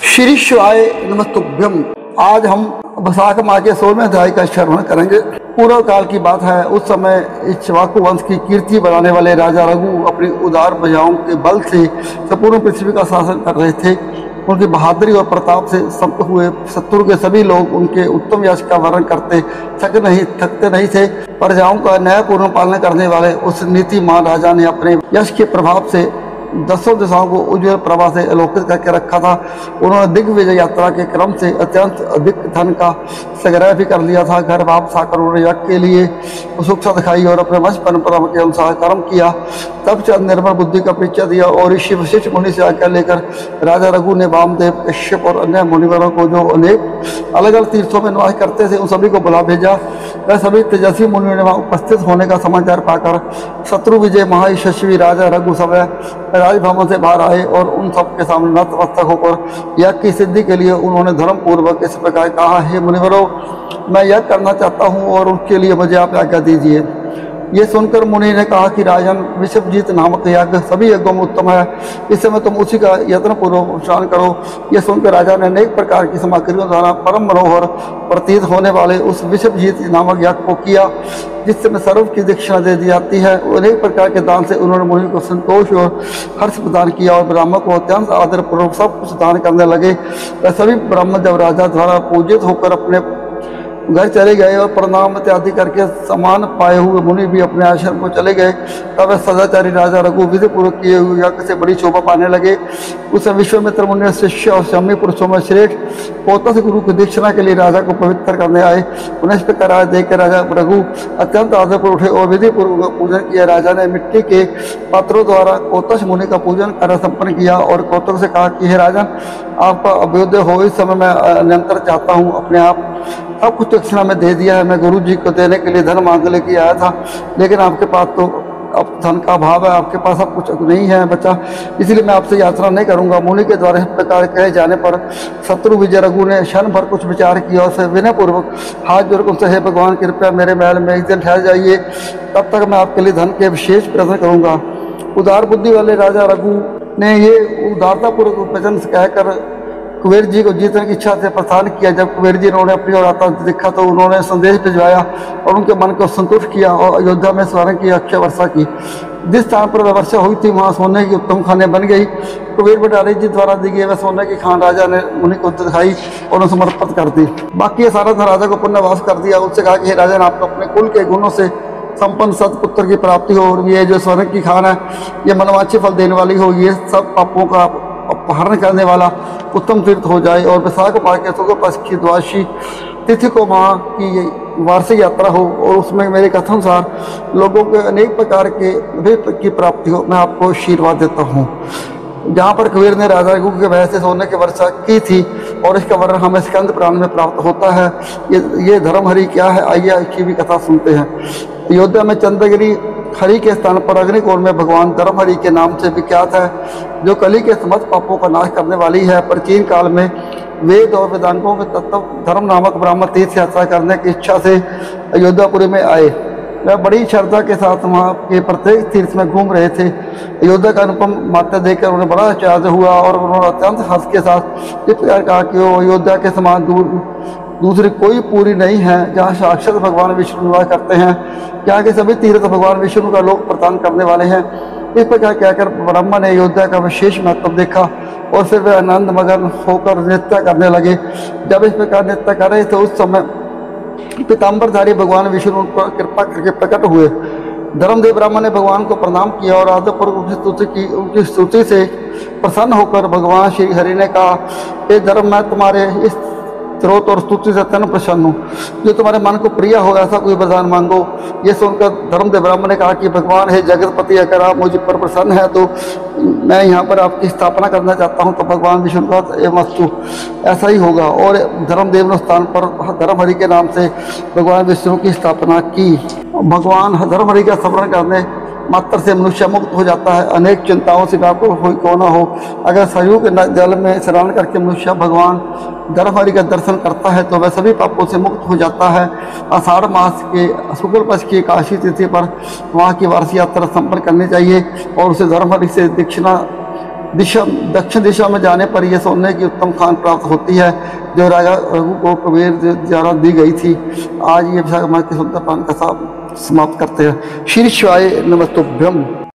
श्री शिवाय नमस्तुभ्यम। आज हम वैशाख माह के 16वें अध्याय का श्रवण करेंगे। पूर्व काल की बात है। उस समय इक्ष्वाकु वंश की कीर्ति बढ़ाने वाले राजा रघु अपनी उदार भुजाओं के बल से संपूर्ण पृथ्वी का शासन कर रहे थे। उनकी बहादुरी और प्रताप से संत हुए शत्रु के सभी लोग उनके उत्तम यश का वर्णन करते थकते नहीं थे। प्रजाओं का न्यायपूर्ण पालन करने वाले उस नीतिमान राजा ने अपने यश के प्रभाव से दसों दिशाओं को उज्ज्वल प्रभा से आलोकित करके रखा था। उन्होंने दिग्विजय यात्रा के क्रम से अत्यंत अधिक धन का संग्रह भी कर लिया था। घर वापस आकर उन्होंने यज्ञ के लिए उत्सुकता दिखाई और अपने वंश परंपरा के अनुसार कर्म किया। तब चंद निर्मल बुद्धि का परिचय दिया और ऋषि वशिष्ठ मुनि से आज्ञा लेकर राजा रघु ने वामदेव, कश्यप और अन्य मुनिवरों को जो अनेक अलग अलग तीर्थों में निवास करते थे उन सभी को बुला भेजा। वह सभी तेजस्वी मुनियों ने वहाँ उपस्थित होने का समाचार पाकर शत्रु विजय महायशस्वी राजा रघु समय राजभवन से बाहर आए और उन सब के सामने नतमस्तक होकर यज्ञ की सिद्धि के लिए उन्होंने धर्म पूर्वक इस प्रकार कहा, हे मुनिवरों, मैं यज्ञ करना चाहता हूँ और उसके लिए मुझे आप आज्ञा दीजिए। ये सुनकर मुनि ने कहा कि राजन, विश्वजीत नामक यज्ञ सभी यज्ञों में उत्तम है। इस समय तुम उसी का यत्न पूर्वक अनुष्ठान करो। ये सुनकर राजा ने अनेक प्रकार की सामग्रियों द्वारा परम मनोहर प्रतीत होने वाले उस विश्वजीत नामक यज्ञ को किया, जिससे सर्व की दीक्षा दे दी जाती है। अनेक प्रकार के दान से उन्होंने मुनि को संतोष और हर्ष प्रदान किया और ब्राह्मण को अत्यंत आदर पूर्वक सब कुछ दान करने लगे। वह सभी ब्राह्मण जब राजा द्वारा पूजित होकर अपने घर चले गए और प्रणाम इत्यादि करके सम्मान पाए हुए मुनि भी अपने आश्रम को चले गए, तब वह सदाचारी राजा रघु विधि पूर्वक किए हुए यज्ञ से बड़ी शोभा पाने लगे। उस विश्वामित्र मुनि शिष्य और स्वामी पुरुषों में श्रेष्ठ पोतस गुरु की दीक्षिणा के लिए राजा को पवित्र करने आए। उन्हें इस प्रकार देखकर राजा रघु अत्यंत आदर पर उठे और विधि पूर्वक पूजन किया। राजा ने मिट्टी के पात्रों द्वारा कोतस मुनि का पूजन कर संपन्न किया और कौतुक से कहा कि हे राजन, आपका अभ्युदय हो, इस समय मैं निरंतर चाहता हूँ। अपने आप सब कुछ दक्षिणा में दे दिया है। मैं गुरु जी को देने के लिए धन मांग लेके आया था, लेकिन आपके पास तो अब धन का अभाव है, आपके पास अब कुछ नहीं है बचा, इसलिए मैं आपसे यात्रा नहीं करूंगा। मुनि के द्वारा इस प्रकार कहे जाने पर शत्रु विजय रघु ने क्षण भर कुछ विचार किया और फिर विनय पूर्वक हाथ जोड़कर उनसे, हे भगवान, कृपया मेरे महल में एक दिन ठहर जाइए, तब तक मैं आपके लिए धन के विशेष प्रयत्न करूंगा। उदार बुद्धि वाले राजा रघु ने ये उदारतापूर्वक वचन कहकर कुबेर जी को जीतने की इच्छा से प्रस्थान किया। जब कुबेर जी ने उन्हें अपनी ओर आता देखा तो उन्होंने संदेश भिजवाया और उनके मन को संतुष्ट किया और अयोध्या में स्वर्ण की अक्षय वर्षा की। जिस स्थान पर वर्षा हुई थी वहाँ सोने की उत्तम खाने बन गई। कुबेर भंडारी जी द्वारा दी गई वह सोने की खान राजा ने मुनि को दिखाई और उन्हें समर्पित कर दी। बाकी ये सारा धन राजा को पुण्यवास कर दिया। उससे कहा कि हे राजन, आपको अपने कुल के गुणों से संपन्न सत्पुत्र की प्राप्ति हो और ये जो स्वर्ण की खान है ये मनवांछित फल देने वाली हो, ये सब पापों का अपहरण करने वाला उत्तम तीर्थ हो जाए और वैशाख माह के शुक्ल पक्ष की द्वादशी तिथि को माह की वार्षिक यात्रा हो और उसमें मेरे कथनानुसार लोगों के अनेक प्रकार के की प्राप्ति हो। मैं आपको आशीर्वाद देता हूँ। जहाँ पर कुबेर ने राजा रघु के वजह से सोने की वर्षा की थी और इसका वर्णन हमें स्कंद पुराण में प्राप्त होता है। ये धर्महरि क्या है, आइए इसकी भी कथा सुनते हैं। अयोध्या में चंद्रगिरी हरि के स्थान पर अग्निकोण में भगवान धर्महरि के नाम से विख्यात है, जो कली के समस्त पापों का नाश करने वाली है। प्राचीन काल में वेद और वेदांतों के तत्व धर्म नामक ब्राह्मण तीर्थ यात्रा करने की इच्छा से अयोध्यापुरी में आए। वह बड़ी श्रद्धा के साथ वहाँ के प्रत्येक तीर्थ में घूम रहे थे। अयोध्या का अनुपम मात्य देखकर उन्हें बड़ा आश्चर्य हुआ और उन्होंने अत्यंत हर्ष के साथ इस प्रकार कहा कि वो अयोध्या के समान दूसरी कोई पूरी नहीं है जहाँ साक्षात भगवान विष्णु निवास करते हैं। यहाँ के सभी तीर्थ भगवान विष्णु का लोक प्रदान करने वाले हैं। इस प्रकार कहकर ब्रह्मा ने अयोध्या का विशेष महत्व देखा और फिर वे आनंद मगन होकर नृत्य करने लगे। जब इस प्रकार नृत्य कर रहे थे उस समय पीताम्बरधारी भगवान विष्णु पर कृपा करके प्रकट हुए। धर्मदेव ब्राह्मण ने भगवान को प्रणाम किया और आदरपूर्वक उनकी स्तुति की। उनकी स्तुति से प्रसन्न होकर भगवान श्री हरि ने कहा, हे धर्म, मैं तुम्हारे इस स्रोत और स्तुति से अत्यंत प्रसन्न हूँ। जो तुम्हारे मन को प्रिय हो ऐसा कोई वरदान मांगो। ये सुनकर धर्मदेव ब्राह्मण ने कहा कि भगवान, हे जगतपति, अगर आप मुझ पर प्रसन्न है तो मैं यहाँ पर आपकी स्थापना करना चाहता हूँ। तो भगवान विष्णु का एवमस्तु, ऐसा ही होगा। और धर्मदेव ने स्थान पर धर्महरि के नाम से भगवान विष्णु की स्थापना की। भगवान धर्महरि का स्मरण करने मात्र से मनुष्य मुक्त हो जाता है। अनेक चिंताओं से व्याकुल क्यों न हो, अगर सरयू के जल में स्नान करके मनुष्य भगवान धर्महरि का दर्शन करता है तो वह सभी पापों से मुक्त हो जाता है। आषाढ़ मास के शुक्ल पक्ष की एकादशी तिथि पर वहाँ की वार्षिक यात्रा संपन्न करनी चाहिए और उसे धर्महरि से दक्षिणा दिशा दक्षिण दिशा में जाने पर यह सोने की उत्तम खान प्राप्त होती है जो राजा रघु को कुबेर द्वारा दी गई थी। आज ये विशाख मास के सुंदर पान का समाप्त करते हैं। श्री शिवाय नमस्तुभ्यम।